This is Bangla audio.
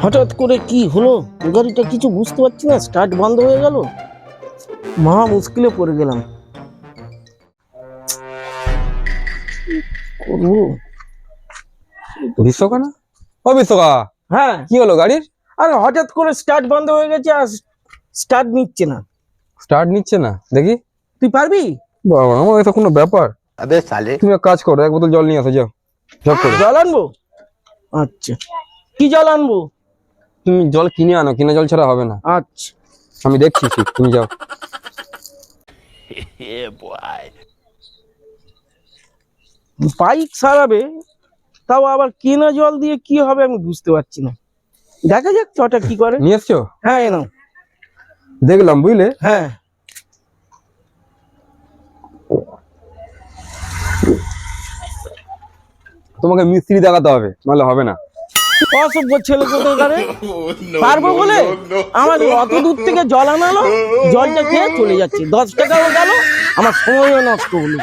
হঠাৎ করে কি হলো গাড়িটা কিছু বুঝতে পারছি না, স্টার্ট বন্ধ হয়ে গেল। মহা মুশকিলে পড়ে গেলাম। করবো বিশ্বকা না? ও বিশ্বকা, হ্যাঁ, কি হলো গাড়ির? আরে হঠাৎ করে স্টার্ট বন্ধ হয়ে গেছে আর স্টার্ট নিচ্ছে না। স্টার্ট নিচ্ছে না দেখি। তুই পারবি? বাবা, আমার এটা কোনো ব্যাপার? अबे साले তুমি এক কাজ করো, এক বোতল জল নিয়ে আসো, যাও ঝপ করে। জল আনবো? আচ্ছা, কি জল আনবো? তুমি জল কিনে আনো, কিনা জল ছাড়া হবে না। আচ্ছা, আমি দেখছি ঠিক, তুমি যাও। বাইক সারাবে, তাও আবার কেনা জল দিয়ে কি হবে আমি বুঝতে পারছি না। দেখা যাক চটা কি করে। নিয়ে এসছো? হ্যাঁ এনো। দেখলাম, বুঝলে। হ্যাঁ, তোমাকে মিস্ত্রি দেখাতে হবে, নাহলে হবে না। অসভ্য ছেলে কোথায় পারবো বলে আমার অত দূর থেকে জল আনালো, জলটা খেয়ে চলে যাচ্ছে, 10 টাকাও গেল, আমার সময়ও নষ্ট হলো।